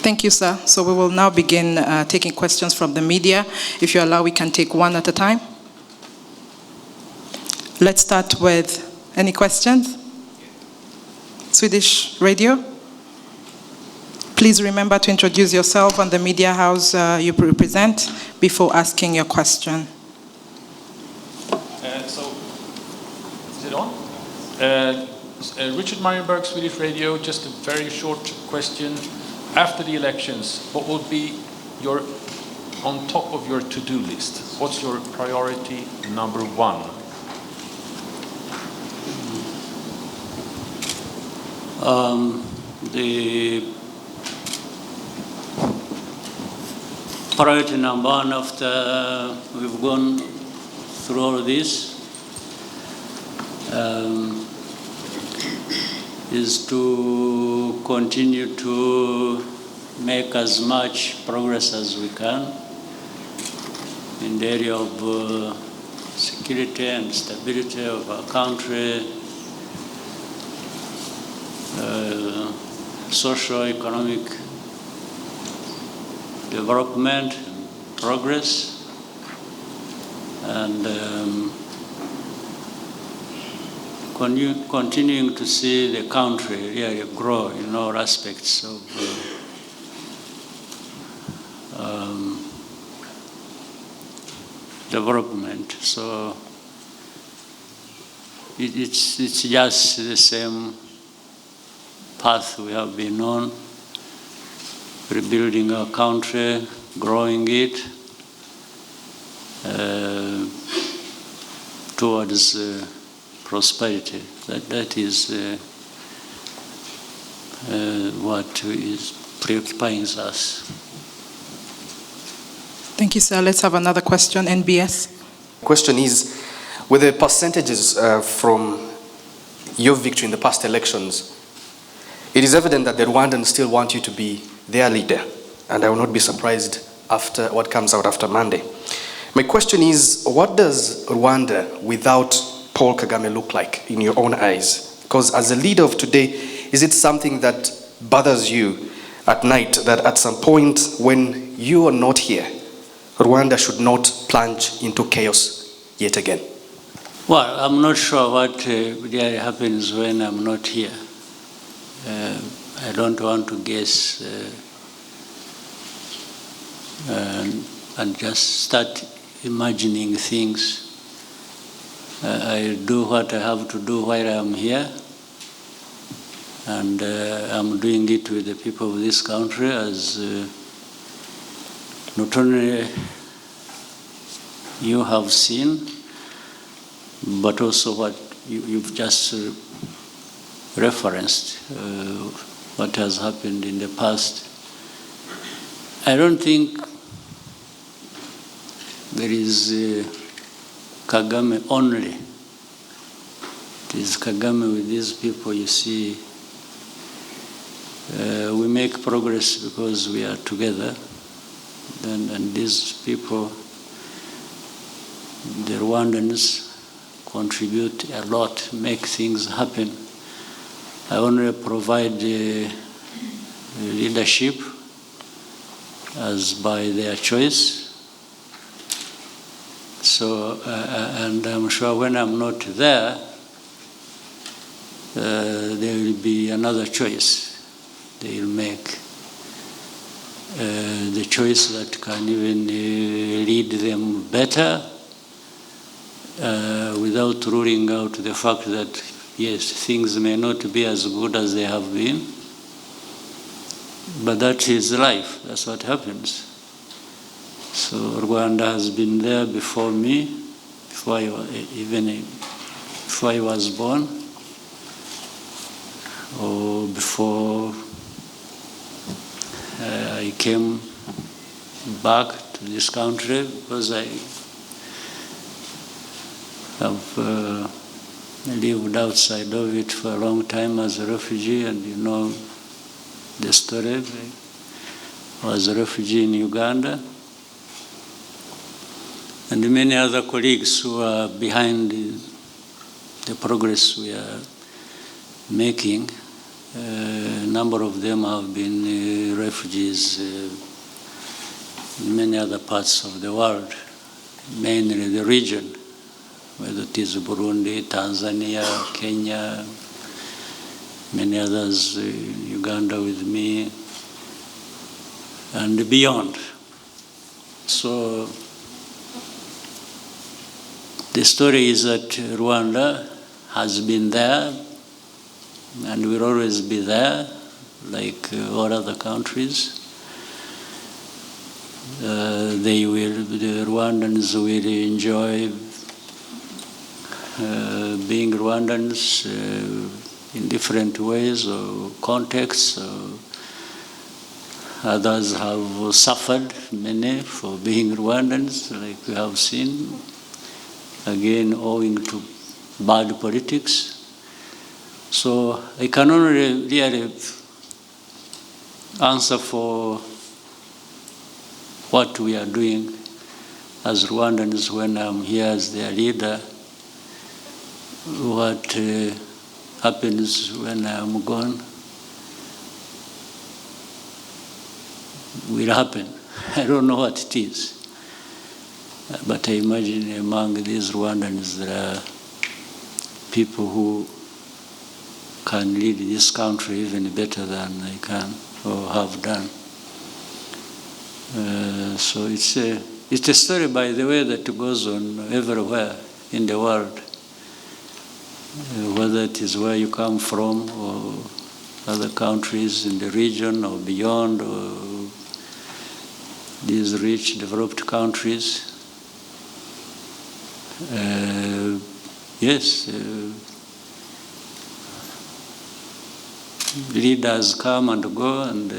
Thank you, sir. So we will now begin taking questions from the media. If you allow, we can take one at a time. Let's start with any questions? Swedish radio? Please remember to introduce yourself and the media house you represent before asking your question. Is it on? Richard Marienberg, Swedish Radio. Just a very short question. After the elections, what will be on top of your to-do list? What's your priority number one? The priority number one after we've gone through all this is to continue to make as much progress as we can in the area of security and stability of our country, socio-economic development, progress, and continuing to see the country really grow in all aspects of development. So it's just the same path we have been on, rebuilding our country, growing it towards prosperity. That is what is preoccupying us. Thank you, sir. Let's have another question. NBS. Question is, with the percentages from your victory in the past elections, it is evident that the Rwandans still want you to be their leader, and I will not be surprised after what comes out after Monday. My question is, what does Rwanda without Paul Kagame look like in your own eyes? Because as a leader of today, is it something that bothers you at night, that at some point when you are not here, Rwanda should not plunge into chaos yet again? Well, I'm not sure what really happens when I'm not here. I don't want to guess and just start imagining things. I do what I have to do while I'm here, and I'm doing it with the people of this country as not only you have seen, but also what you've just referenced, what has happened in the past. I don't think there is Kagame only. It is Kagame with these people, you see. We make progress because we are together. And these people, the Rwandans, contribute a lot, make things happen. I only provide leadership as by their choice. So, and I'm sure when I'm not there, there will be another choice they will make. The choice that can even lead them better without ruling out the fact that, yes, things may not be as good as they have been, but that is life. That's what happens. So Rwanda has been there before me, before I was born, or before I came back to this country, because I have lived outside of it for a long time as a refugee, and you know the story. I was a refugee in Uganda. And many other colleagues who are behind the progress we are making A number of them have been refugees in many other parts of the world, mainly the region, whether it is Burundi, Tanzania, Kenya, many others, Uganda with me, and beyond. So the story is that Rwanda has been there and will always be there, like all other countries. The Rwandans will enjoy being Rwandans in different ways or contexts. Others have suffered, many, for being Rwandans, like we have seen, again owing to bad politics. So I can only really answer for what we are doing as Rwandans when I'm here as their leader. What happens when I'm gone will happen. I don't know what it is. But I imagine among these Rwandans there are people who can lead this country even better than I can or have done. So it's a story, by the way, that goes on everywhere in the world, whether it is where you come from or other countries in the region or beyond, or these rich, developed countries. Yes, leaders come and go, and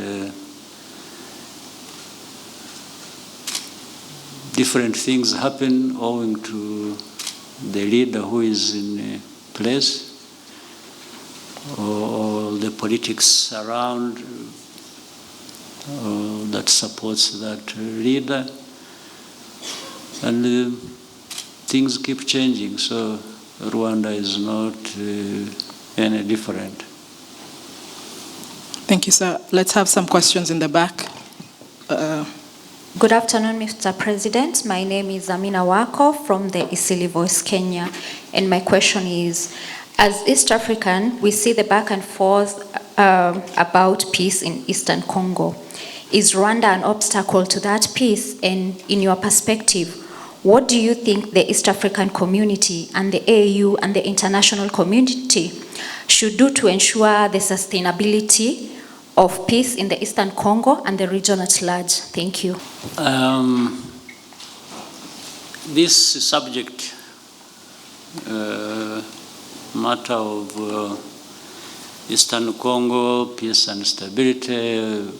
different things happen owing to the leader who is in place, or the politics around that supports that leader, and things keep changing. So Rwanda is not any different. Thank you, sir. Let's have some questions in the back. Good afternoon, Mr. President. My name is Amina Wako from the Isili Voice, Kenya. And my question is, as East African, we see the back and forth about peace in Eastern Congo. Is Rwanda an obstacle to that peace? And in your perspective, what do you think the East African community and the AU and the international community should do to ensure the sustainability of peace in the Eastern Congo and the region at large? Thank you. This subject, matter of Eastern Congo, peace and stability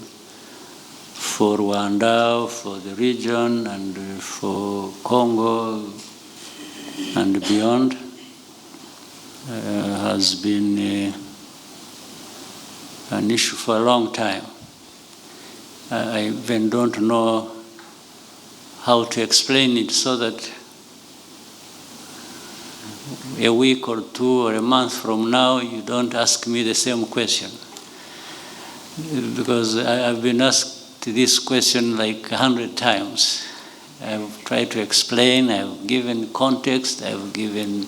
for Rwanda, for the region, and for Congo and beyond, has been an issue for a long time. I even don't know how to explain it so that a week or two or a month from now you don't ask me the same question. Because I've been asked this question like 100 times. I've tried to explain, I've given context, I've given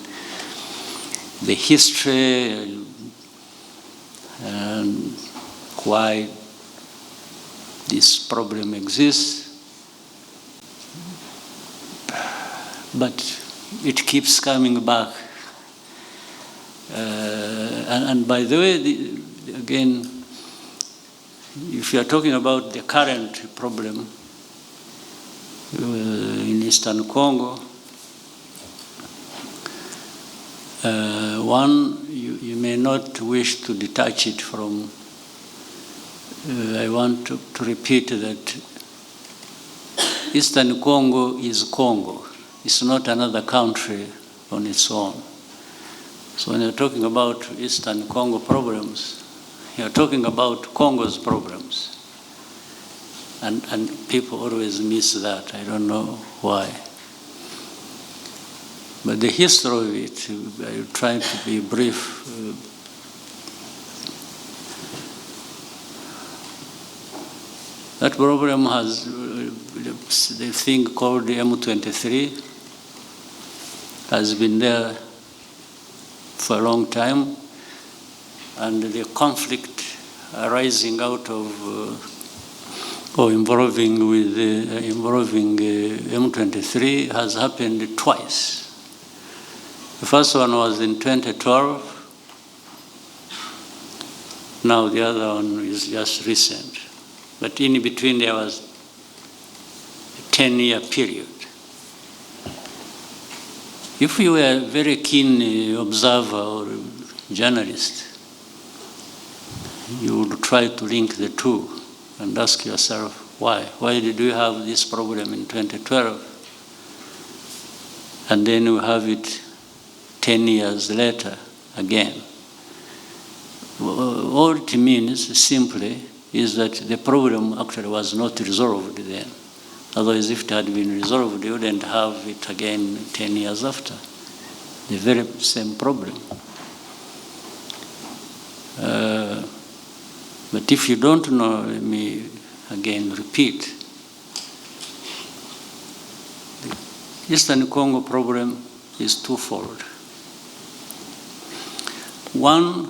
the history and why this problem exists, but it keeps coming back. And by the way, again, if you are talking about the current problem in Eastern Congo, one, you may not wish to detach it from, I want to repeat that Eastern Congo is Congo. It's not another country on its own. So when you're talking about Eastern Congo problems, you're talking about Congo's problems. And people always miss that. I don't know why. But the history of it, I try to be brief. That problem has the thing called M23 has been there for a long time, and the conflict arising out of or involving M23 has happened twice. The first one was in 2012. Now the other one is just recent. But in between there was a 10-year period. If you were a very keen observer or journalist, you would try to link the two and ask yourself, why? Why did we have this problem in 2012? And then we have it 10 years later again. All it means simply is that the problem actually was not resolved then. Otherwise, if it had been resolved, you wouldn't have it again 10 years after. The very same problem. But if you don't know, let me again repeat. The Eastern Congo problem is twofold. One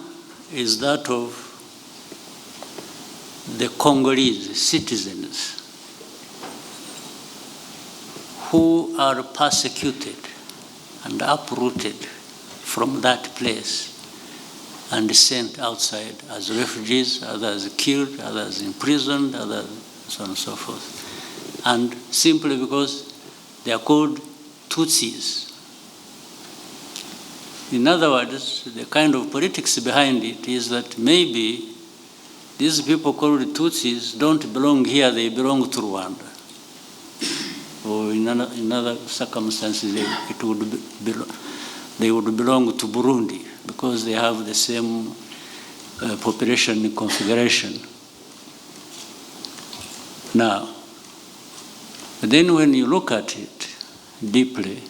is that of the Congolese citizens who are persecuted and uprooted from that place and sent outside as refugees, others killed, others imprisoned, others so on and so forth. And simply because they are called Tutsis. In other words, the kind of politics behind it is that maybe these people called Tutsis don't belong here, they belong to Rwanda. Or in other circumstances, they would belong to Burundi because they have the same population configuration. Now, then when you look at it deeply,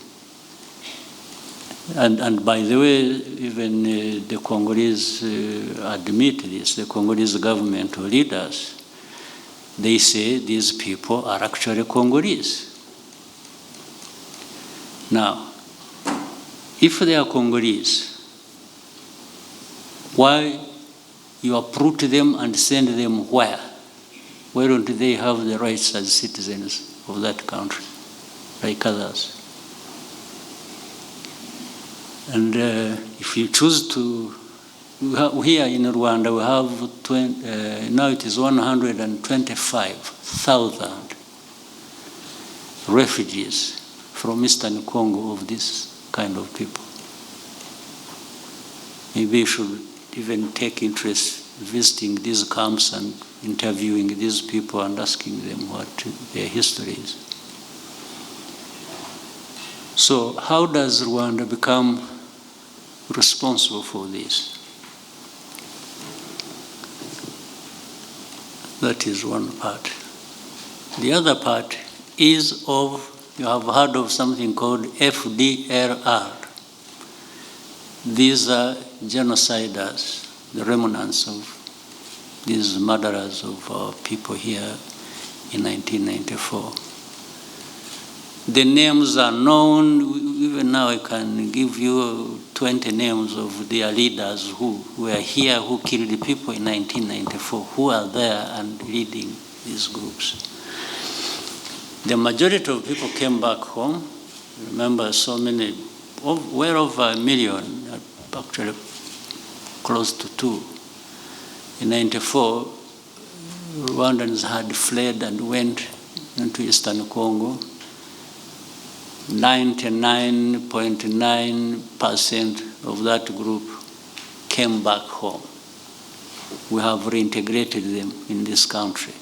and by the way, even the Congolese admit this, the Congolese government or leaders, they say these people are actually Congolese. Now, if they are Congolese, why you uproot them and send them where? Why don't they have the rights as citizens of that country, like others? And if you choose to, here in Rwanda we have, now it is 125,000 refugees from Eastern Congo of this kind of people. Maybe you should even take interest visiting these camps and interviewing these people and asking them what their history is. So how does Rwanda become responsible for this? That is one part. The other part is of, you have heard of something called FDRR. These are genociders, the remnants of these murderers of our people here in 1994. The names are known. Even now I can give you 20 names of their leaders who were here, who killed the people in 1994, who are there and leading these groups. The majority of people came back home. Remember, so many, well over 1 million, actually close to 2. In 94, Rwandans had fled and went into Eastern Congo. 99.9% of that group came back home. We have reintegrated them in this country.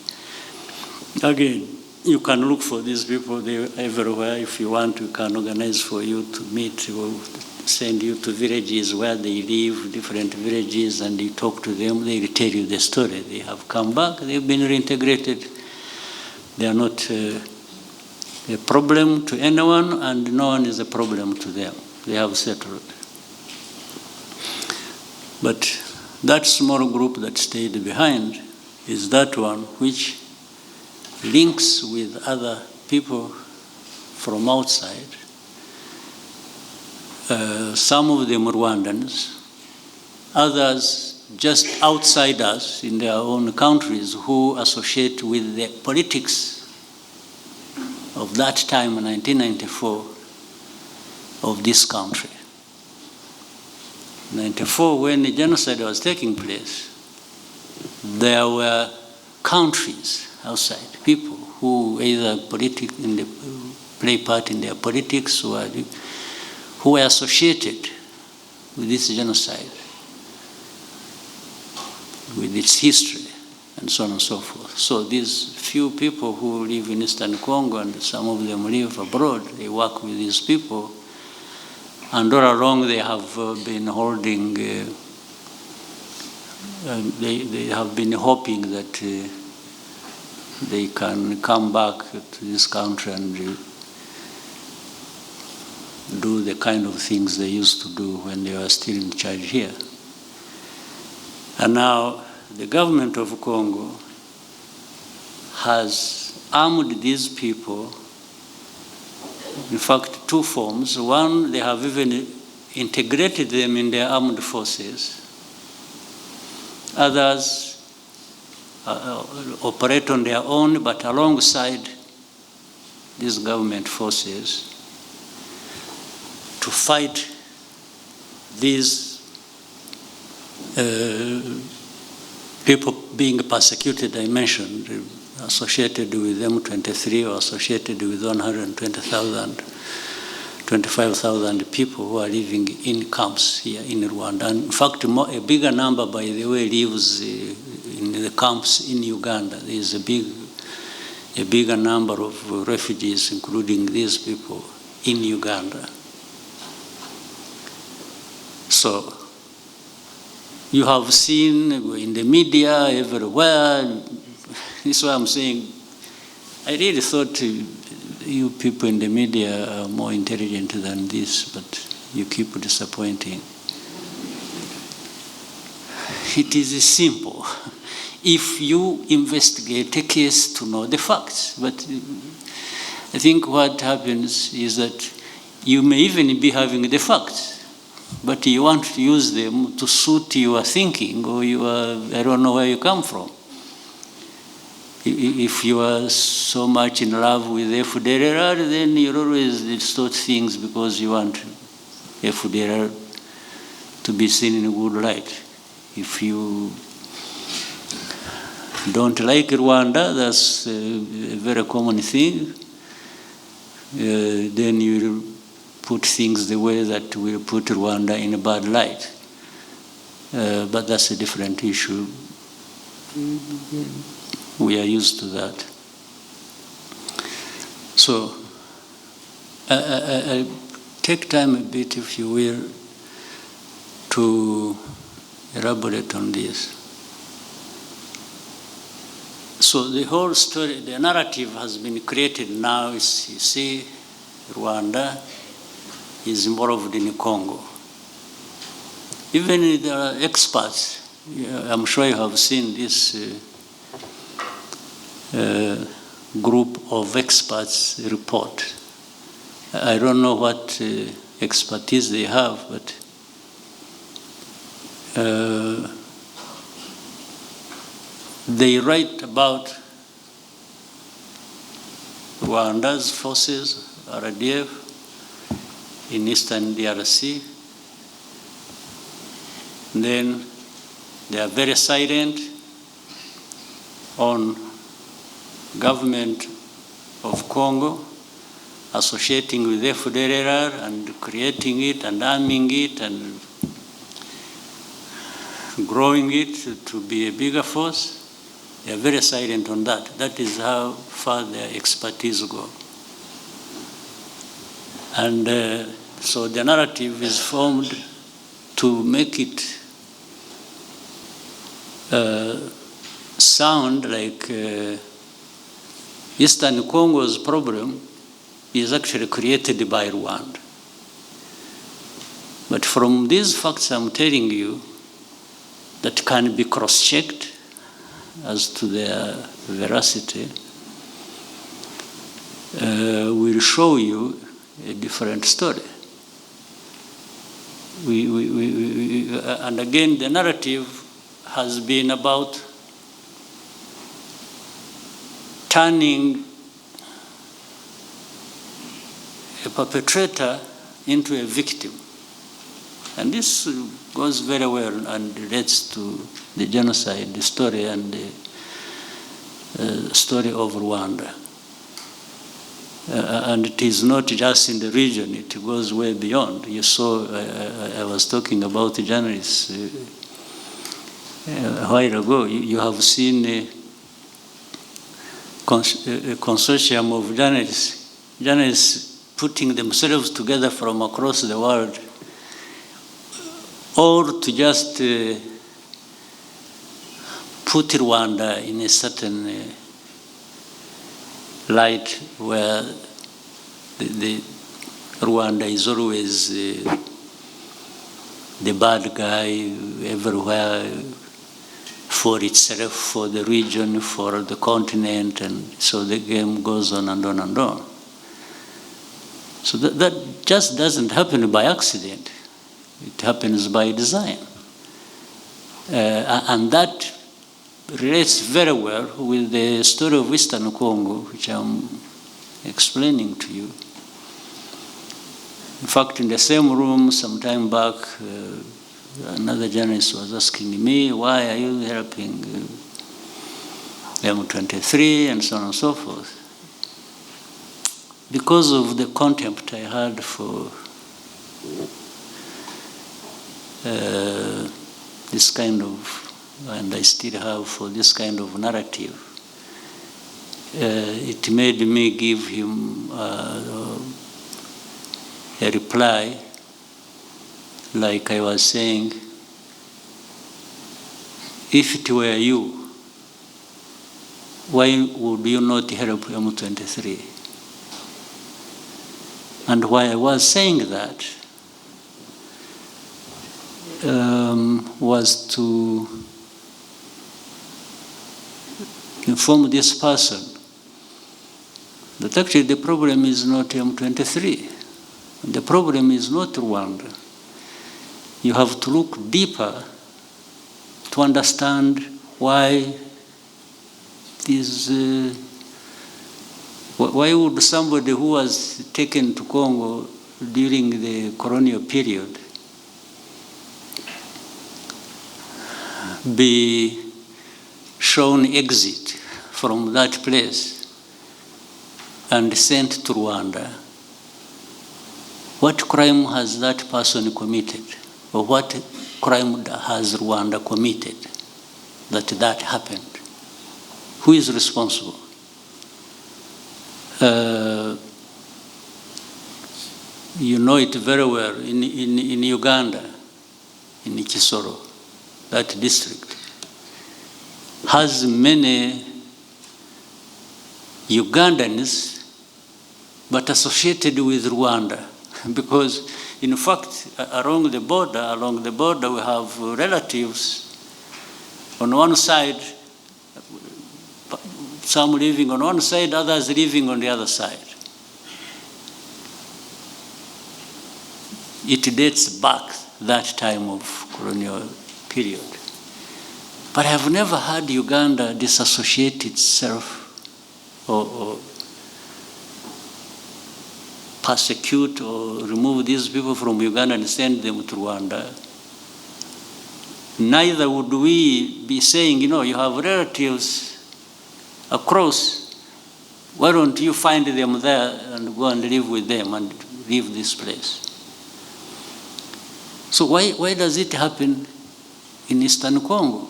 Again, you can look for these people everywhere. If you want, we can organize for you to meet or send you to villages where they live, different villages, and you talk to them. They will tell you the story. They have come back. They've been reintegrated. They are not a problem to anyone, and no one is a problem to them. They have settled. But that small group that stayed behind is that one which links with other people from outside. Some of them Rwandans, others just outsiders in their own countries who associate with the politics of that time, 1994, of this country. 94, when the genocide was taking place, there were countries outside, people who either play part in their politics or who were associated with this genocide, with its history, and so on and so forth. So these few people who live in Eastern Congo, and some of them live abroad, they work with these people, and all along they have been holding, they have been hoping that they can come back to this country and do the kind of things they used to do when they were still in charge here. And now the government of Congo has armed these people, in fact, two forms. One, they have even integrated them in their armed forces. Others operate on their own, but alongside these government forces to fight these people being persecuted, I mentioned, associated with M23 or associated with 25,000 people who are living in camps here in Rwanda. And in fact, a bigger number, by the way, lives in the camps in Uganda. There is a bigger number of refugees, including these people, in Uganda. So you have seen in the media everywhere. This is why I'm saying, I really thought you people in the media are more intelligent than this, but you keep disappointing. It is simple. If you investigate a case to know the facts, but I think what happens is that you may even be having the facts, but you want to use them to suit your thinking or I don't know where you come from. If you are so much in love with FRR, then you always distort things because you want FRR to be seen in a good light. If you don't like Rwanda, that's a very common thing, then you put things the way that will put Rwanda in a bad light. But that's a different issue. We are used to that. So I take time a bit, if you will, to elaborate on this. So the whole story, the narrative has been created now. You see, Rwanda is involved in Congo. Even there are experts. I'm sure you have seen this group of experts report. I don't know what expertise they have, but they write about Rwanda's forces, RDF, in eastern DRC. Then they are very silent on government of Congo associating with FRR and creating it and arming it and growing it to be a bigger force. They are very silent on that. That is how far their expertise go. And so the narrative is formed to make it sound like Eastern Congo's problem is actually created by Rwanda. But from these facts I'm telling you, that can be cross-checked as to their veracity, will show you a different story. And again, the narrative has been about turning a perpetrator into a victim. And this goes very well and relates to the genocide, the story, and the story of Rwanda. And it is not just in the region, it goes way beyond. You saw, I was talking about the journalists a while ago. You have seen a consortium of journalists putting themselves together from across the world, or to just put Rwanda in a certain light where the Rwanda is always the bad guy everywhere, for itself, for the region, for the continent, and so the game goes on and on and on. So that just doesn't happen by accident. It happens by design. And that relates very well with the story of Eastern Congo, which I'm explaining to you. In fact, in the same room some time back, another journalist was asking me, why are you helping M23 and so on and so forth? Because of the contempt I had for this kind of, and I still have, for this kind of narrative. It made me give him a reply, like I was saying, if it were you, why would you not help M23? And why I was saying that was to inform this person that actually the problem is not M23. The problem is not Rwanda. You have to look deeper to understand why why would somebody who was taken to Congo during the colonial period be shown exit from that place and sent to Rwanda? What crime has that person committed? Or what crime has Rwanda committed that happened? Who is responsible? You know it very well in Uganda, in Kisoro, that district has many Ugandans but associated with Rwanda, because in fact along the border we have relatives on one side, some living on one side, others living on the other side. It dates back that time of colonial period. But I have never had Uganda disassociate itself or persecute or remove these people from Uganda and send them to Rwanda. Neither would we be saying, you have relatives across, why don't you find them there and go and live with them and leave this place? So why does it happen in Eastern Congo?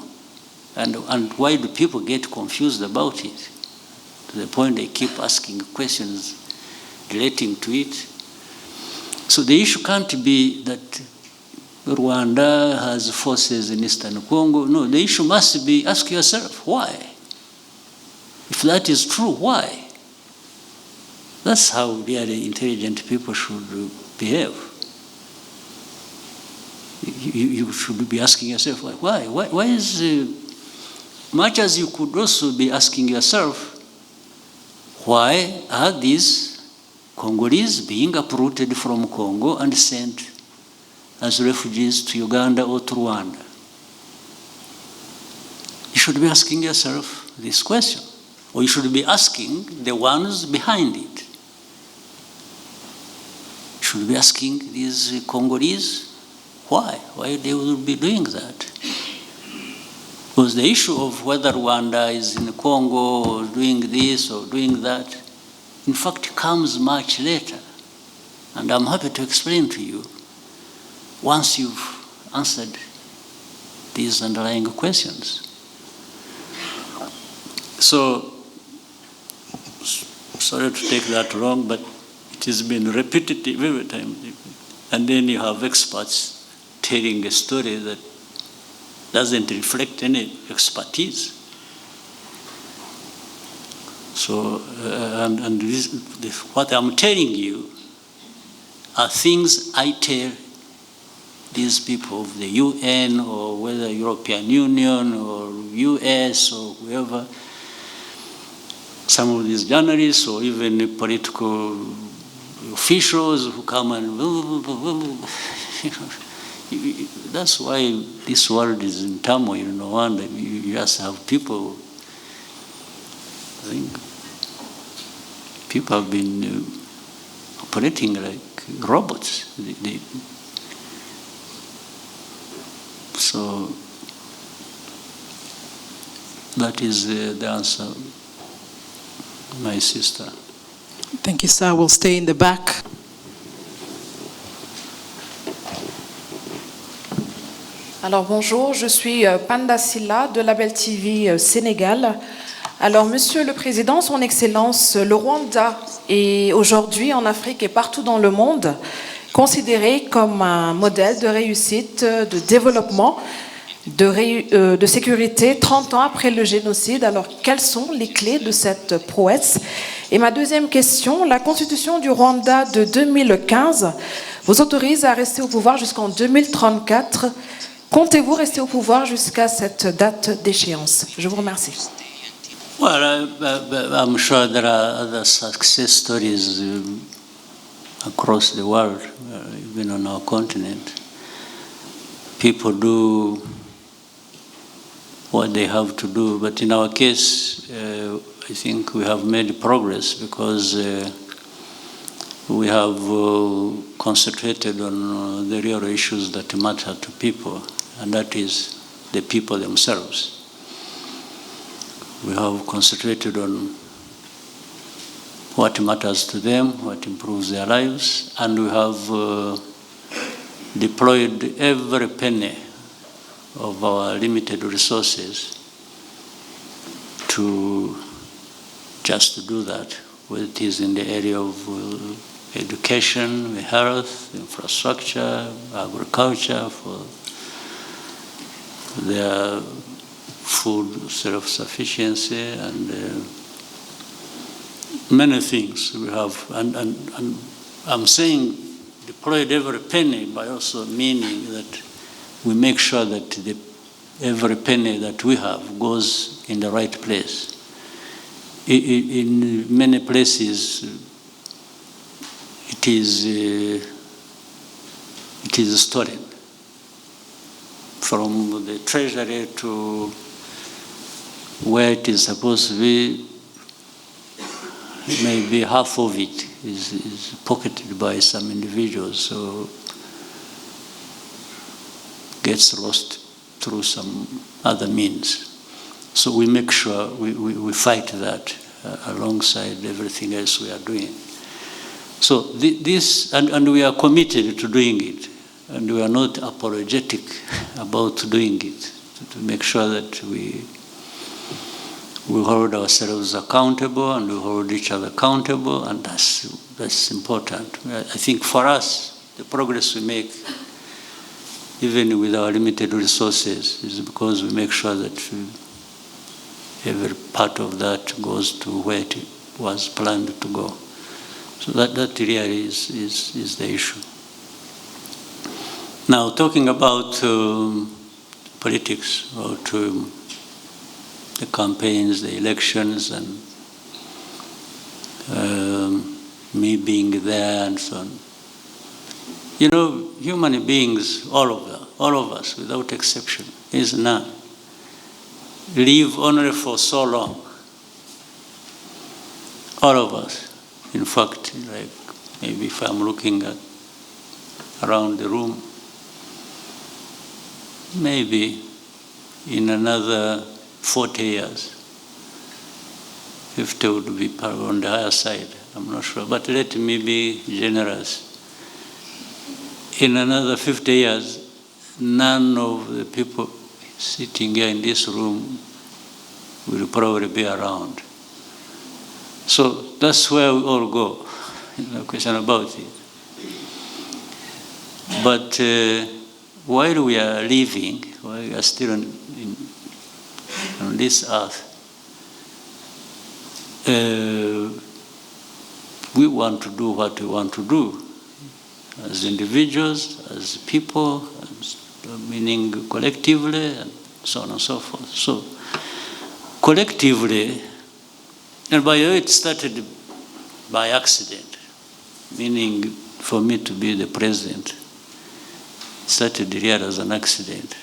And why do people get confused about it? To the point they keep asking questions relating to it. So the issue can't be that Rwanda has forces in Eastern Congo. No, the issue must be, ask yourself, why? If that is true, why? That's how really intelligent people should behave. You should be asking yourself, why? Why is, much as you could also be asking yourself, why are these Congolese being uprooted from Congo and sent as refugees to Uganda or to Rwanda? You should be asking yourself this question, or you should be asking the ones behind it. You should be asking these Congolese why they will be doing that. Because the issue of whether Rwanda is in Congo or doing this or doing that, in fact, comes much later. And I'm happy to explain to you once you've answered these underlying questions. So, sorry to take that wrong, but it has been repetitive every time. And then you have experts telling a story that doesn't reflect any expertise. So, what I'm telling you are things I tell these people of the UN or whether European Union or US or whoever, some of these journalists or even political officials who come and that's why this world is in turmoil. No wonder you just have people. I think people have been operating like robots. So that is the answer, my sister. Thank you, sir. We'll stay in the back. Alors bonjour, je suis Panda Silla de Label TV Sénégal. Alors Monsieur le Président, Son Excellence, le Rwanda est aujourd'hui en Afrique et partout dans le monde considéré comme un modèle de réussite, de développement, de sécurité 30 ans après le génocide. Alors quelles sont les clés de cette prouesse? Et ma deuxième question, la Constitution du Rwanda de 2015 vous autorise à rester au pouvoir jusqu'en 2034. Comptez-vous rester au pouvoir jusqu'à cette date d'échéance? Je vous remercie. Well, I'm sure there are other success stories across the world, even on our continent. People do what they have to do, but in our case, I think we have made progress because we have concentrated on the real issues that matter to people, and that is the people themselves. We have concentrated on what matters to them, what improves their lives, and we have deployed every penny of our limited resources to just do that, whether it is in the area of education, health, infrastructure, agriculture, for their food self-sufficiency, and many things we have. And I'm saying deployed every penny by also meaning that we make sure that every penny that we have goes in the right place. In many places, it is stolen from the treasury to where it is supposed to be. Maybe half of it is pocketed by some individuals, so gets lost through some other means. So we make sure we fight that alongside everything else we are doing. So this, and we are committed to doing it, and we are not apologetic about doing it, to make sure that we hold ourselves accountable and we hold each other accountable, and that's important. I think for us, the progress we make, even with our limited resources, is because we make sure that every part of that goes to where it was planned to go. So that really is the issue. Now, talking about politics, about the campaigns, the elections, and me being there and so on. You know, human beings, all of us, without exception, is none, live only for so long. All of us. In fact, like maybe if I'm looking at around the room, maybe in another 40 years, 50 would be on the higher side, I'm not sure, but let me be generous. In another 50 years, none of the people sitting here in this room will probably be around. So that's where we all go, no question about it. But while we are living, while we are still on this earth, we want to do what we want to do as individuals, as people, meaning collectively, and so on and so forth. So collectively, and by the way, it started by accident, meaning for me to be the president. It started here as an accident.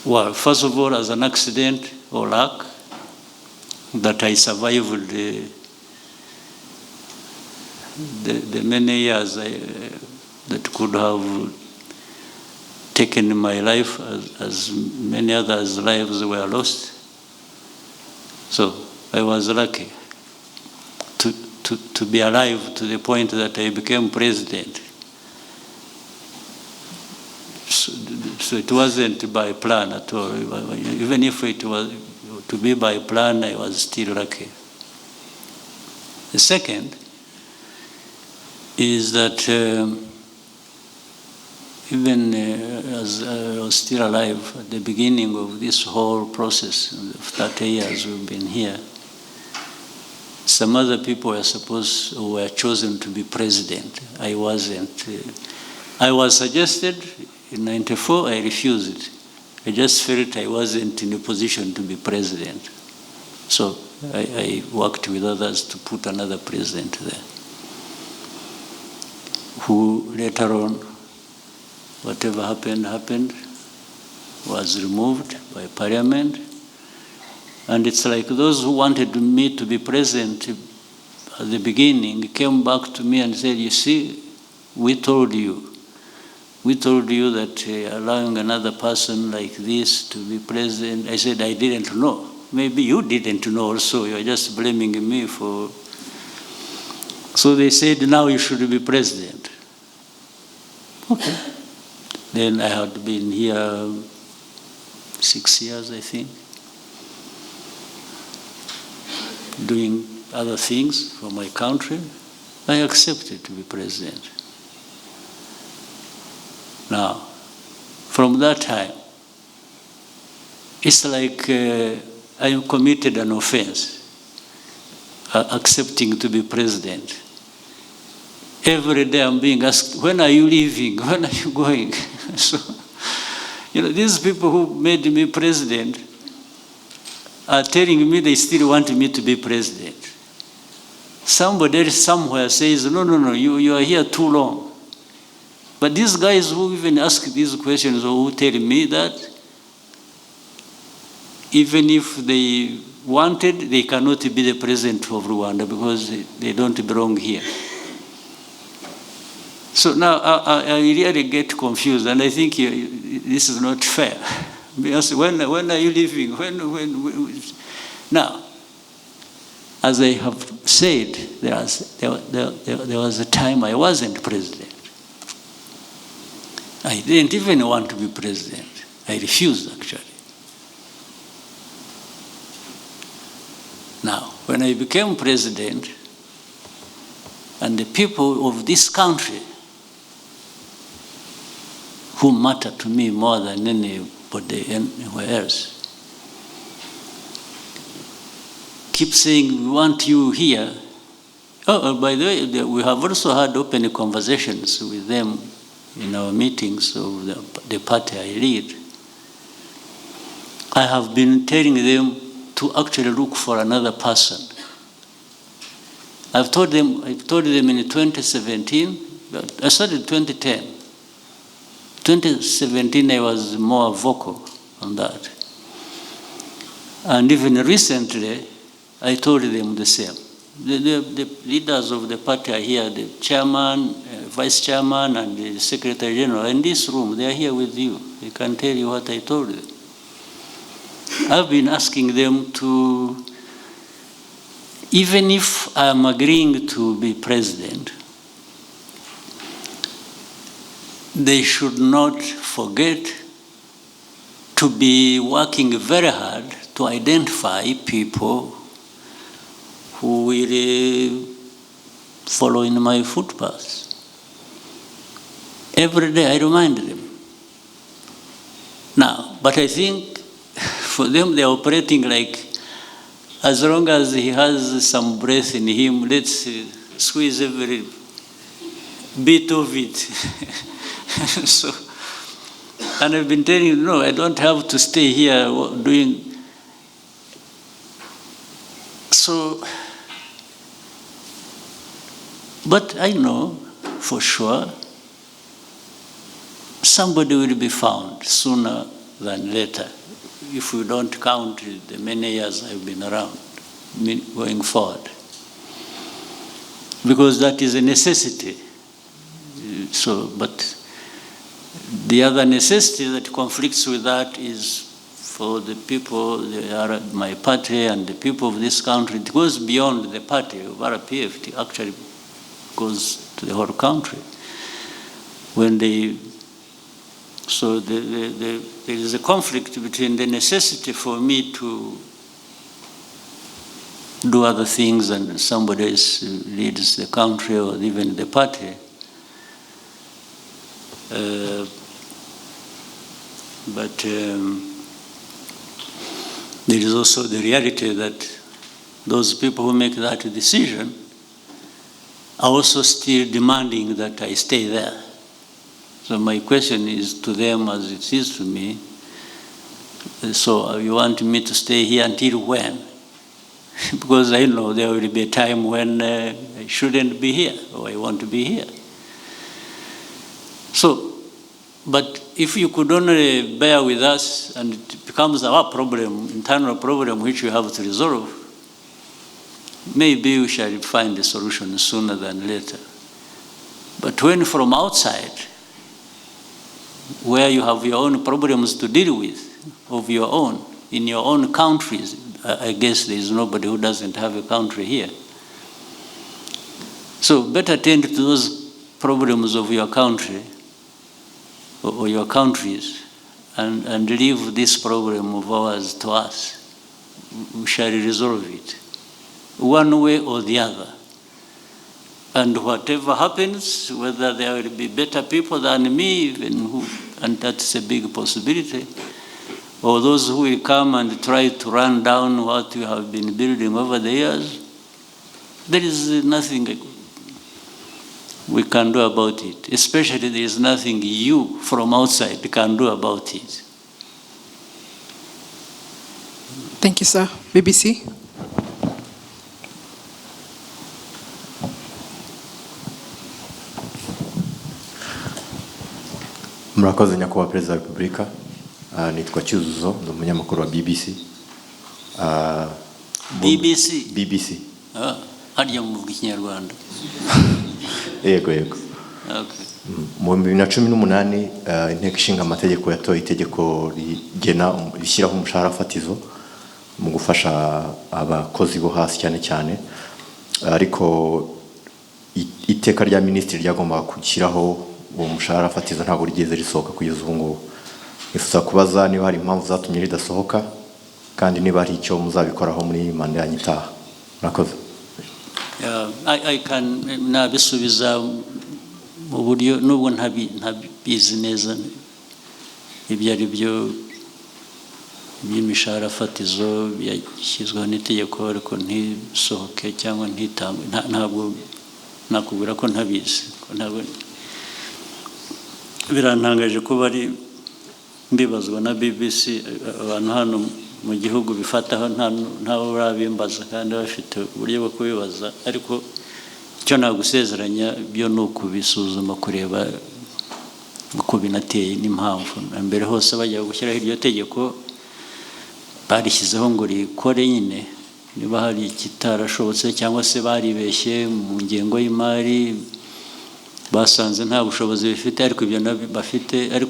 Well, first of all, as an accident or luck, that I survived the many years that could have taken my life as many others' lives were lost. So I was lucky to be alive to the point that I became president. So it wasn't by plan at all. Even if it was to be by plan, I was still lucky. The second is that even as I was still alive at the beginning of this whole process, of 30 years we've been here, some other people were chosen to be president. I wasn't. I was suggested in '94, I refused it. I just felt I wasn't in a position to be president. So I worked with others to put another president there, who later on, whatever happened, was removed by parliament. And it's like those who wanted me to be president at the beginning came back to me and said, you see, we told you that allowing another person like this to be president. I said, I didn't know. Maybe you didn't know also. You're just blaming me for. So they said, now you should be president. Okay. Then I had been here 6 years, I think, doing other things for my country. I accepted to be president. Now, from that time, it's like I committed an offense, accepting to be president. Every day I'm being asked, when are you leaving? When are you going? So, these people who made me president are telling me they still want me to be president. Somebody somewhere says, no, you are here too long. But these guys who even ask these questions or who tell me that, even if they wanted, they cannot be the president of Rwanda because they don't belong here. So now I really get confused, and I think this is not fair. Because when are you leaving? When? Now, as I have said, there was a time I wasn't president. I didn't even want to be president. I refused, actually. Now, when I became president, and the people of this country, who matter to me more than anybody anywhere else, keep saying, we want you here. Oh, by the way, we have also had open conversations with them in our meetings of the party I lead. I have been telling them to actually look for another person I've told them in 2017, but I started 2010. 2017, I was more vocal on that. And even recently, I told them the same. The leaders of the party are here, the chairman, vice chairman, and the secretary general in this room. They are here with you. They can tell you what I told them. I've been asking them to, even if I'm agreeing to be president, they should not forget to be working very hard to identify people who will follow in my footpaths. Every day I remind them. Now, but I think for them they're operating like, as long as he has some breath in him, let's squeeze every bit of it. So, and I've been telling you, no, I don't have to stay here doing. So, but I know for sure somebody will be found sooner than later if we don't count the many years I've been around going forward. Because that is a necessity. So, but the other necessity that conflicts with that is for the people, they are my party and the people of this country. It goes beyond the party of RPF. It actually goes to the whole country. When they, so there is a conflict between the necessity for me to do other things and somebody else leads the country or even the party. But there is also the reality that those people who make that decision are also still demanding that I stay there. So my question is to them as it is to me, so you want me to stay here until when? Because I know there will be a time when I shouldn't be here or I want to be here. So, but if you could only bear with us and it becomes our problem, internal problem which we have to resolve, maybe we shall find a solution sooner than later. But when from outside, where you have your own problems to deal with, of your own, in your own countries, I guess there is nobody who doesn't have a country here. So better tend to those problems of your country or your countries and leave this problem of ours to us. We shall resolve it one way or the other. And whatever happens, whether there will be better people than me, even and that's a big possibility, or those who will come and try to run down what we have been building over the years, there is nothing we can do about it. Especially there is nothing you from outside can do about it. Thank you, sir. BBC. Murakoze nyakubahwa Perezida wa Repubulika. Nitwa Cyuzuzo, ndi umunyamakuru wa BBC. BBC. Hariya mu Kinyarwanda. Yego. Okay. Mu 2018 inteko ishinga amategeko yatoye itegeko rishyiraho umushahara fatizo mu gufasha abakozi bo hasi cyane, ariko iteka rya minisitiri ryagombaga gushyiraho uwo mushahara fatizo ntabwo rigeze risohoka kugeza ubu ngubu. Nifuza kubaza niba hari impamvu zatumye ridasohoka kandi niba hari icyo muzabikoraho muri manda yanyu itaha. Murakoze. I can nabisubiza mu buryo nubwo ntabizi neza ibyo ari byo by'imishahara fatizo byashyizweho n'itegeko ariko ntisohoke cyangwa ntitangwe. Ntabwo nakubwira ko ntabizi. Birantangaje ko bari mbibazwa na BBC abantu hano mu gihugu bifataho ntawe urabimbaza kandi bafite uburyo bwo kubibaza, ariko icyo nagusezeranya byo ni ukubisuzuma kureba uko binateye n'impamvu. Mbere hose bajya gushyiraho iryo tegeko barishyizeho ngo rikore nyine, niba hari ikitarashobotse cyangwa se baribeshye mu ngengo y'imari basanze nta bushobozi bifite, ariko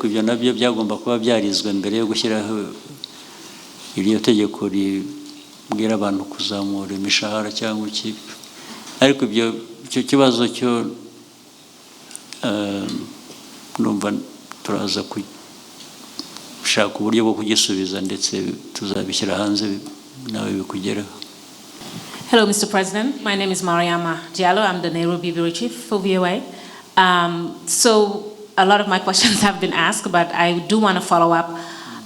ibyo nabyo byagomba kuba byarizwe mbere yo gushyiraho iryo tegeko ribwira abantu kuzamura imishahara cyangwa iki. Ariko icyo kibazo cyo numva turaza gushaka uburyo bwo kugisubiza ndetse tuzabishyira hanze nawe bikugeraho. Hello, Mr. President. My name is Mariama Diallo. I'm the Nairobi Bureau Chief for VOA. So a lot of my questions have been asked, but I do want to follow up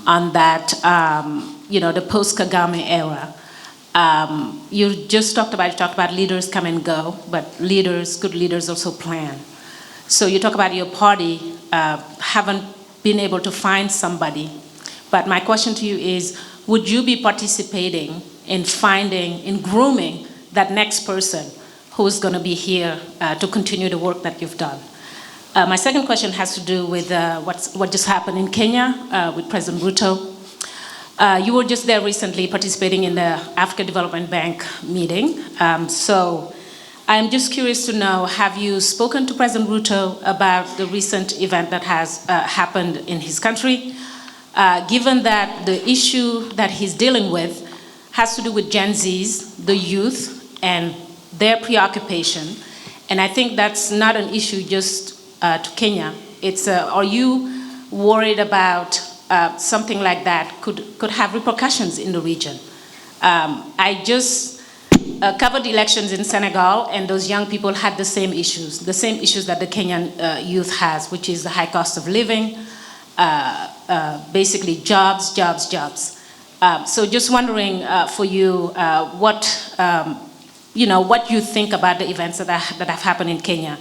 on that, the post-Kagame era. You talked about leaders come and go, but good leaders also plan. So you talk about your party haven't been able to find somebody, but my question to you is, would you be participating in grooming that next person who's going to be here to continue the work that you've done? My second question has to do with what just happened in Kenya with President Ruto. You were just there recently participating in the Africa Development Bank meeting. So I'm just curious to know, have you spoken to President Ruto about the recent event that has happened in his country? Given that the issue that he's dealing with has to do with Gen Zs, the youth, and their preoccupation. And I think that's not an issue just to Kenya. Are you worried about something like that could have repercussions in the region? I just covered elections in Senegal, and those young people had the same issues that the Kenyan youth has, which is the high cost of living, basically jobs. So just wondering for you what you think about the events that have happened in Kenya,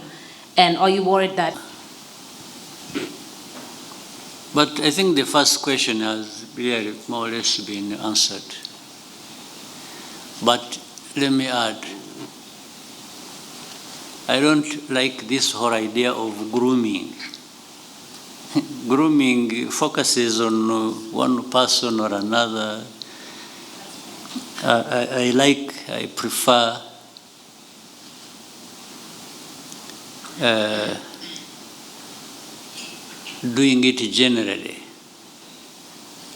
and are you worried that? But I think the first question has really more or less been answered. But let me add, I don't like this whole idea of grooming. Grooming focuses on one person or another. I prefer doing it generally.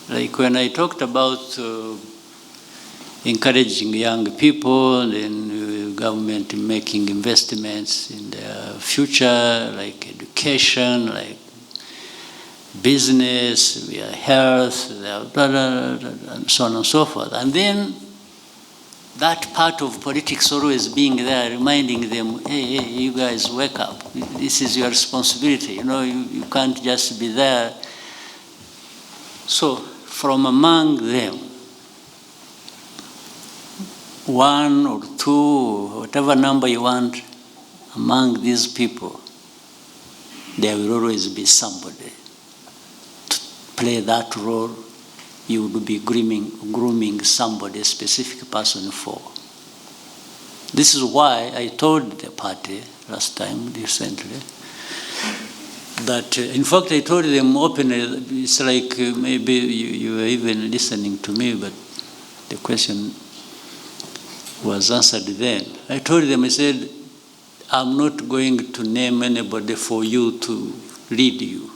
Like when I talked about encouraging young people and government making investments in their future, like education, like business, their health, and so on and so forth. And then that part of politics always being there, reminding them, hey, you guys wake up. This is your responsibility. You can't just be there. So from among them, one or two, whatever number you want, among these people, there will always be somebody to play that role. You would be grooming somebody, a specific person for. This is why I told the party last time, recently, that, in fact, I told them openly, it's like maybe you were even listening to me, but the question was answered then. I told them, I said, I'm not going to name anybody for you to lead you.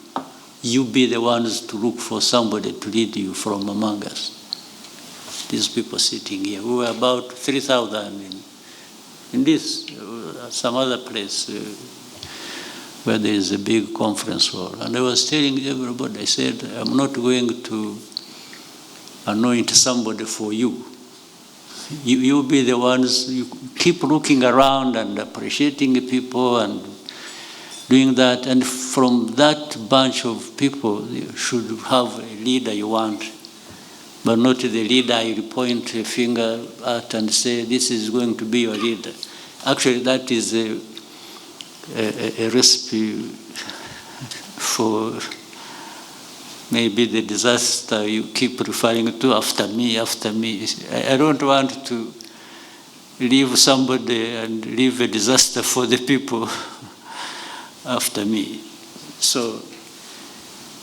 You be the ones to look for somebody to lead you from among us. These people sitting here, we were about 3,000 in this, some other place where there is a big conference hall. And I was telling everybody, I said, I'm not going to anoint somebody for you. You be the ones, you keep looking around and appreciating people and doing that. And from that bunch of people, you should have a leader you want, but not the leader you point a finger at and say, this is going to be your leader. Actually, that is a recipe for maybe the disaster you keep referring to after me, after me. I don't want to leave somebody and leave a disaster for the people after me. So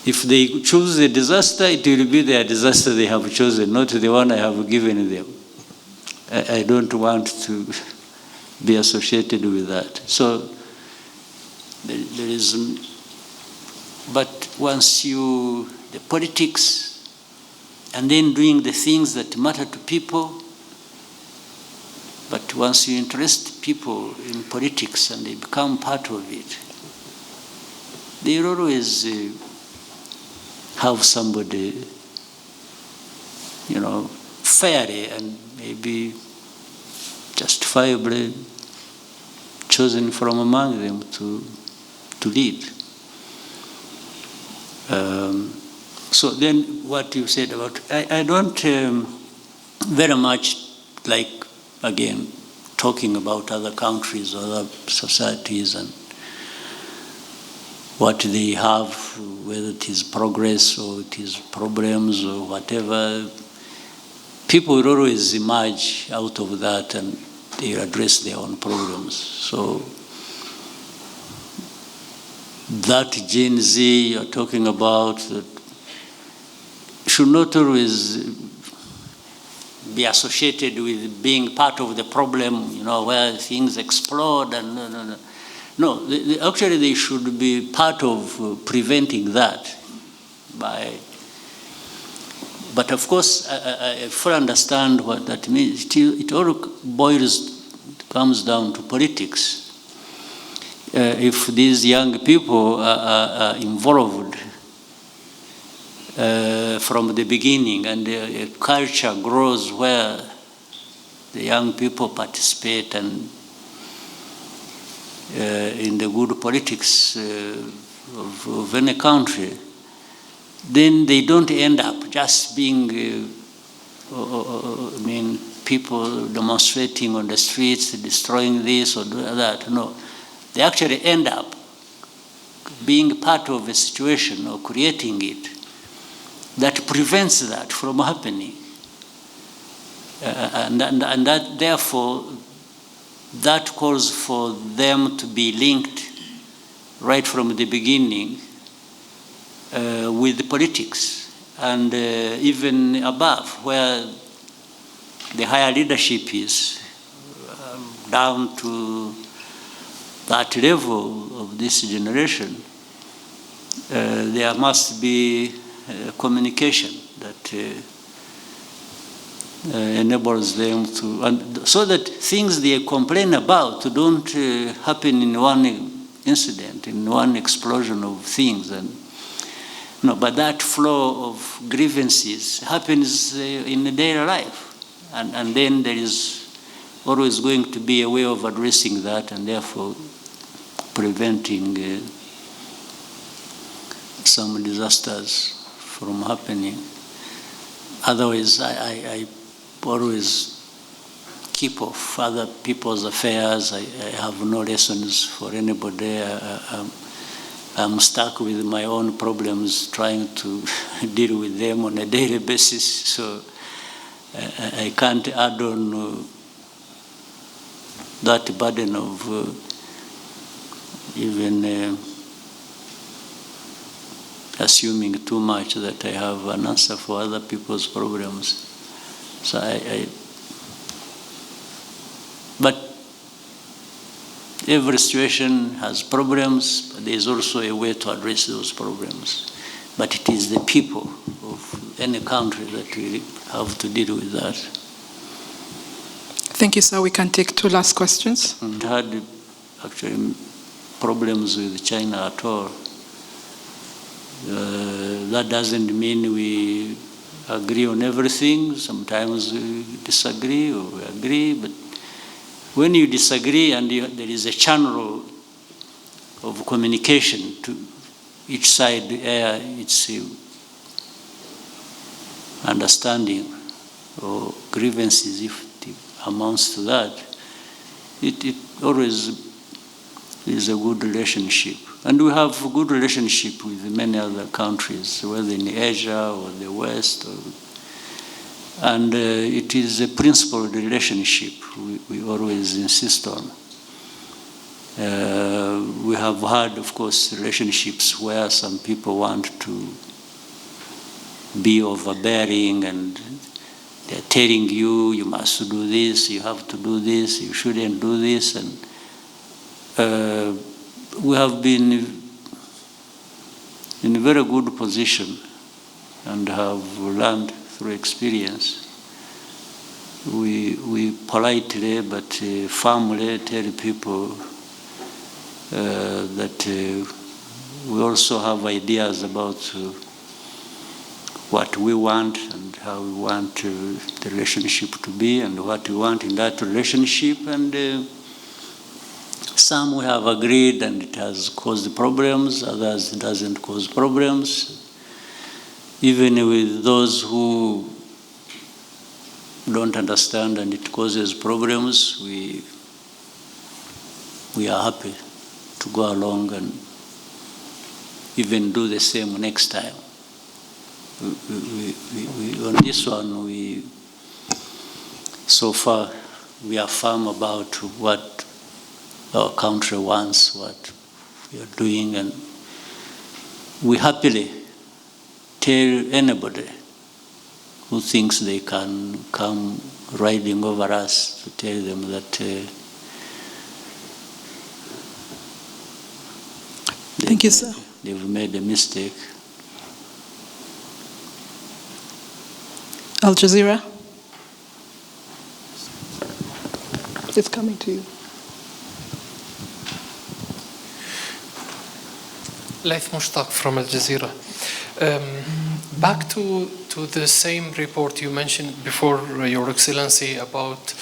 if they choose a disaster, it will be their disaster they have chosen, not the one I have given them. I don't want to be associated with that. So there is, but once the politics, and then doing the things that matter to people, but once you interest people in politics and they become part of it, they will always have somebody, fairly and maybe justifiably chosen from among them to lead. So then what you said about, I don't very much like, again, talking about other countries, other societies and what they have, whether it is progress or it is problems or whatever. People will always emerge out of that and they address their own problems. So that Gen Z you're talking about should not always be associated with being part of the problem, where things explode and no. Actually, they should be part of preventing that but of course, I fully understand what that means. It all comes down to politics. If these young people are involved from the beginning and a culture grows where the young people participate and in the good politics of any country, then they don't end up just being, people demonstrating on the streets, destroying this or that. No, they actually end up being part of a situation or creating it that prevents that from happening. And that, therefore, that calls for them to be linked right from the beginning with the politics and even above, where the higher leadership is, down to that level of this generation. There must be communication that enables them to, and so that things they complain about don't happen in one incident, in one explosion of things. And but that flow of grievances happens in the daily life, and then there is always going to be a way of addressing that, and therefore preventing some disasters from happening. Otherwise, I always keep off other people's affairs. I have no lessons for anybody. I'm stuck with my own problems, trying to deal with them on a daily basis. So I can't add on that burden of even assuming too much that I have an answer for other people's problems. So but every situation has problems, but there is also a way to address those problems. But it is the people of any country that we have to deal with that. Thank you, sir. We can take two last questions. We had actually problems with China at all. That doesn't mean we agree on everything. Sometimes we disagree or we agree, but when you disagree and there is a channel of communication to each side, it's understanding or grievances, if it amounts to that, it always is a good relationship. And we have a good relationship with many other countries, whether in Asia or the West. And it is a principled relationship we always insist on. We have had, of course, relationships where some people want to be overbearing and they're telling you, you must do this, you have to do this, you shouldn't do this. And we have been in a very good position and have learned through experience. We politely but firmly tell people that we also have ideas about what we want and how we want the relationship to be and what we want in that relationship. And some we have agreed and it has caused problems, others it doesn't cause problems. Even with those who don't understand and it causes problems, we are happy to go along and even do the same next time. On this one, so far, we are firm about what our country wants, what we are doing, and we happily tell anybody who thinks they can come riding over us to tell them that Thank you, sir. They've made a mistake. Al Jazeera. It's coming to you. Laith Mushtaq from Al Jazeera. Back to the same report you mentioned before, Your Excellency, about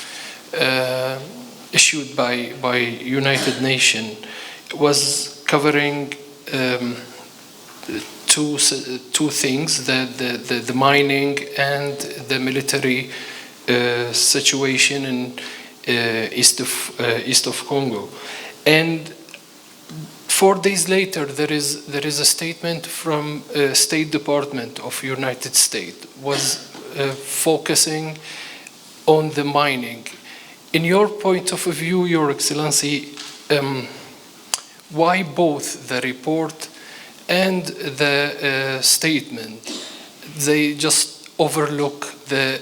issued by United Nations, was covering two things: the mining and the military situation in east of Congo. And 4 days later, there is a statement from State Department of United States was focusing on the mining. In your point of view, Your Excellency, why both the report and the statement, they just overlook the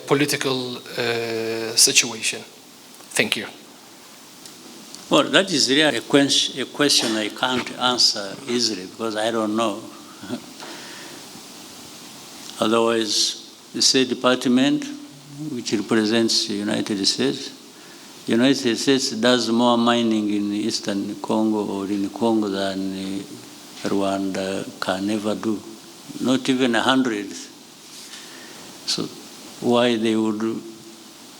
political situation? Thank you. Well, that is really a question I can't answer easily because I don't know. Otherwise, the State Department, which represents the United States does more mining in eastern Congo or in Congo than Rwanda can ever do, not even 100. So why they would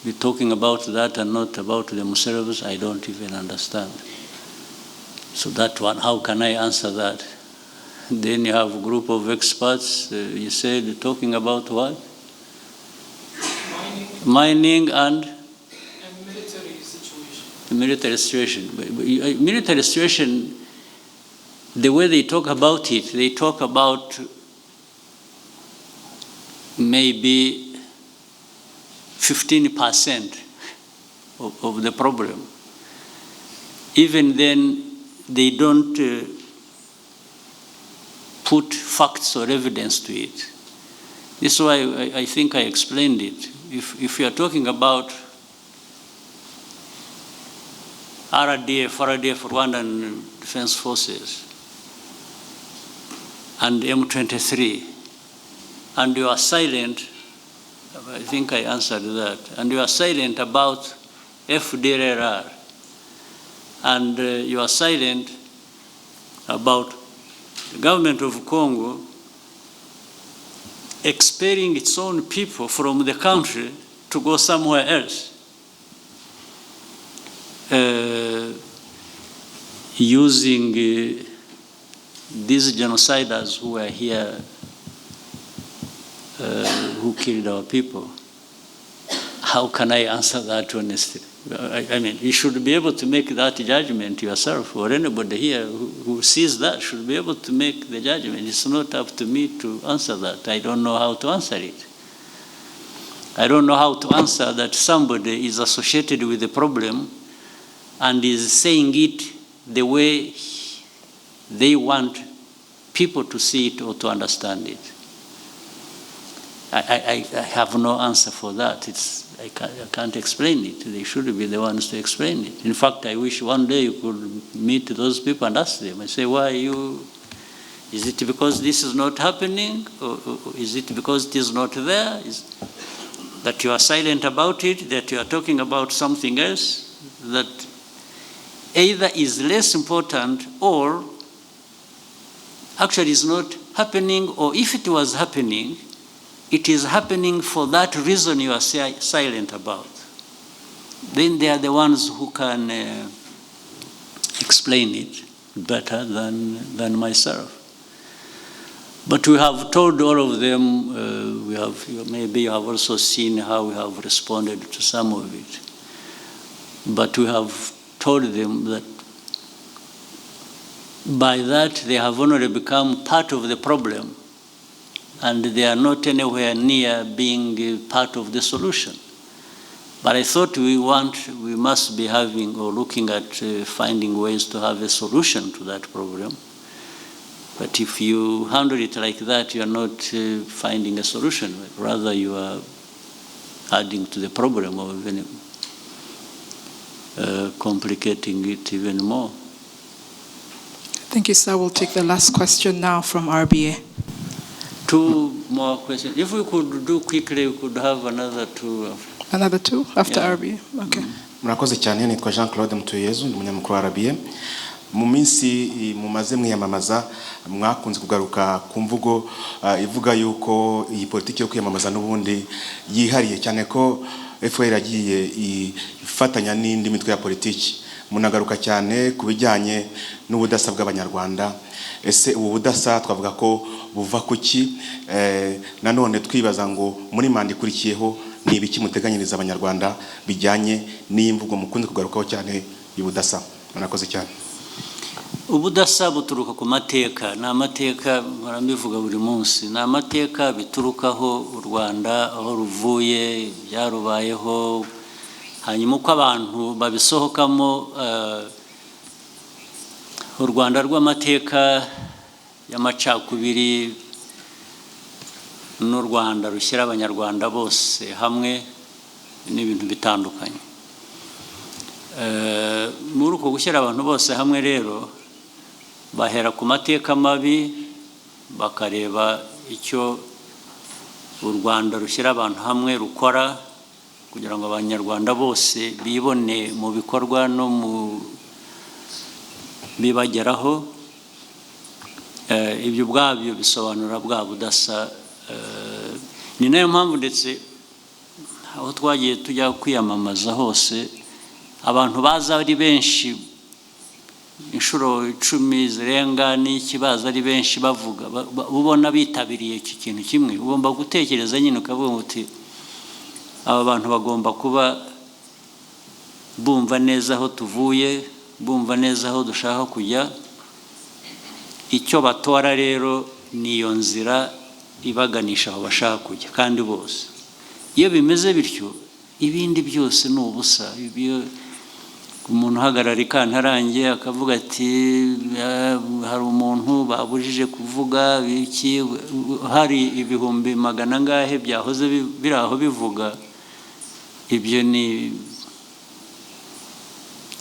be talking about that and not about themselves, I don't even understand. So that one, how can I answer that? Then you have a group of experts, you said, talking about what? Mining and military situation. Military situation. Military situation, the way they talk about it, they talk about maybe 15% of the problem. Even then, they don't put facts or evidence to it. This is why I think I explained it. If you are talking about RDF, Rwandan Defense Forces, and M23, and you are silent, I think I answered that, and you are silent about FRR, and you are silent about the government of Congo expelling its own people from the country to go somewhere else, using these genociders who are here, who killed our people. how can I answer that honestly? I mean, you should be able to make that judgment yourself, or anybody here who sees that should be able to make the judgment. It's not up to me to answer that. I don't know how to answer it. I don't know how to answer that somebody is associated with the problem and is saying it the way they want people to see it or to understand it. I have no answer for that. I can't explain it. They should be the ones to explain it. In fact, I wish one day you could meet those people and ask them and say, why you, is it because this is not happening? Or is it because it is not there? That you are silent about it, that you are talking about something else that either is less important or actually is not happening, or if it was happening, it is happening for that reason you are silent about. Then they are the ones who can explain it better than myself. But we have told all of them, maybe you have also seen how we have responded to some of it. But we have told them that by that they have only become part of the problem, and they are not anywhere near being part of the solution. But I thought we must be having or looking at finding ways to have a solution to that problem. But if you handle it like that, you are not finding a solution. Rather, you are adding to the problem or even complicating it even more. Thank you, sir. We'll take the last question now from RBA. Two more questions. If we could do quickly, we could have another two. Another two after RBA? Okay. Murakoze cyane, nitwa Jean Claude Mutuyezu, ndi umunyamakuru wa RBA. Mu minsi mumaze mwiyamamaza mwakunze kugaruka ku mvugo ivuga yuko iyi politiki yo kwiyamamaza n'ubundi yihariye cyane ko FRR yagiye ifatanya n'indi mitwe ya politiki. Munagaruka cyane ku bijyanye n'ubudasa bw'abanyarwanda. Ese ubu budasa twavuga ko buva kuki? Nanone twibaza ngo muri manda ikurikiyeho ni ibiki muteganyiriza abanyarwanda bijyanye n'imvugo mukunze kugarukaho cyane y'ubudasa? Murakoze cyane. Ubudasa buturuka ku mateka. Ni amateka murabivuga buri munsi. Ni amateka biturukaho u Rwanda aho ruvuye, byarubayeho, hanyuma uko abantu babisohokamo. U Rwanda rw'amateka y'amacakubiri n'u Rwanda rushyira abanyarwanda bose hamwe n'ibintu bitandukanye. Muri uko gushyira abantu bose hamwe rero bahera ku mateka mabi bakareba icyo u Rwanda rushyira abantu hamwe rukora kugira ngo abanyarwanda bose bibone mu bikorwa no mu bibageraho. Ibyo ubwabyo bisobanura bwa budasa. Ni nayo mpamvu ndetse aho twagiye tujya kwiyamamaza hose abantu baza ari benshi, inshuro 10 zirenga n'iki baza ari benshi bavuga, ubona bitabiriye iki kintu kimwe. Ugomba gutekereza nyine ukavuga uti aba bantu bagomba kuba bumva neza aho tuvuye, bumva neza aho dushaka kujya. Icyo batora rero niyo nzira ibaganisha aho bashaka kujya, kandi bose iyo bimeze bityo ibindi byose ni ubusa. Umuntu uhagarara ikantarange akavuga ati hari umuntu babujije kuvuga biki, hari ibihumbi magana ngahe byahoze biri aho bivuga, ibyo ni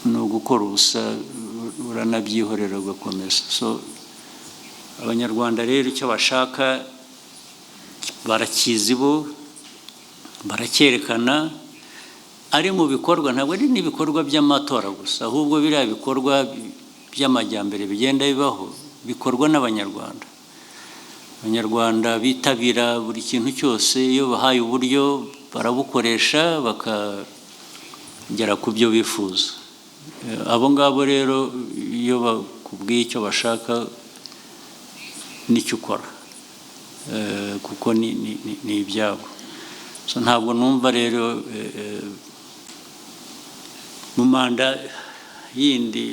ugukora ubusa, uranabyihorera ugakomeza. So abanyarwanda rero icyo bashaka barakizi bo, baracyerekana ari mu bikorwa. Ntabwo ari n'ibikorwa by'amatora gusa, ahubwo biriya bikorwa by'amajyambere bigenda bibaho bikorwa n'abanyarwanda. Abanyarwanda bitabira buri kintu cyose, iyo bahaye uburyo barabukoresha bakagera ku byo bifuza. Abo ngabo rero iyo bakubwiye icyo bashaka nicyo ukora, kuko ni ibyabo. so ntabwo numva rero mu manda yindi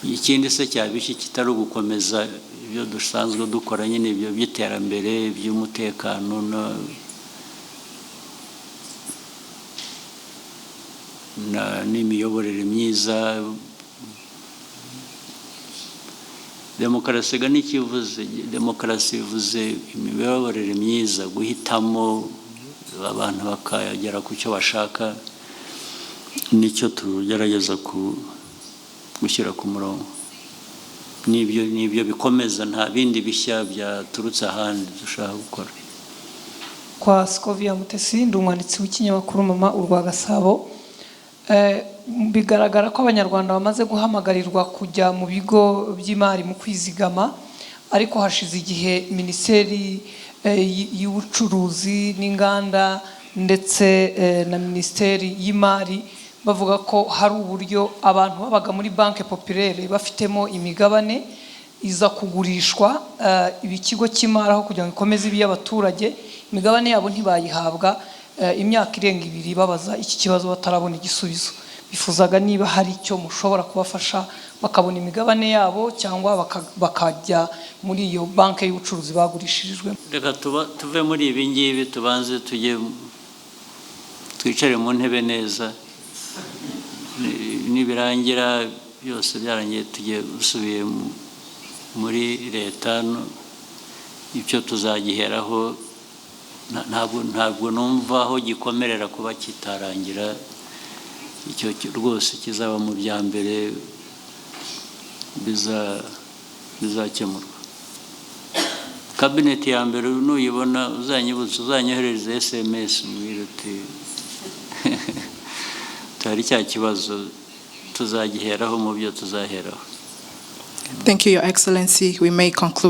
ikindi se cyabishye kitari ugukomeza ibyo dusanzwe dukora nyine ibyo by'iterambere by'umutekano n'imiyoborere myiza. Demokarasi ga n'ikivuze, demokarasi ivuze imiyoborere myiza, guhitamo abantu bakagera ku cyo bashaka, nicyo tugerageza gushyira ku murongo. Nibyo bikomeza, nta bindi bishya byaturutse ahandi dushaka gukora. Kwa Scovia Mutesi, ndi umwanditsi w'ikinyamakuru Mama urwa Gasabo. Bigaragara ko abanyarwanda bamaze guhamagarirwa kujya mu bigo by'imari mu kwizigama, ariko hashize igihe Minisiteri y'Ubucuruzi n'Inganda ndetse na Minisiteri y'Imari bavuga ko hari uburyo abantu babaga muri Banque Populaire bafitemo imigabane iza kugurishwa ikigo cy'imari aho kugira ngo ikomeze iby'abaturage, imigabane yabo ntibayihabwa imyaka irenga 2 babaza iki kibazo batarabona igisubizo. Bifuzaga niba hari icyo mushobora kubafasha bakabona imigabane yabo cyangwa bakajya muri iyo banke y'ubucuruzi bagurishirijwe. Reka tuve muri ibi ngibi tubanze tujye twicare mu ntebe neza, nibirangira byose byarangiye tujye usubiye muri leta, icyo tuzagiheraho. Ntabwo numva aho gikomerera kuba kitarangira, icyo rwose kizaba mu bya mbere bizakemurwa. Kabineti ya mbere nuyibona uzanyibutsa, uzanyoherereza SMS mbwira uti tari cya kibazo tuzagiheraho mu byo tuzaheraho. Thank you, Your Excellency. We may conclude.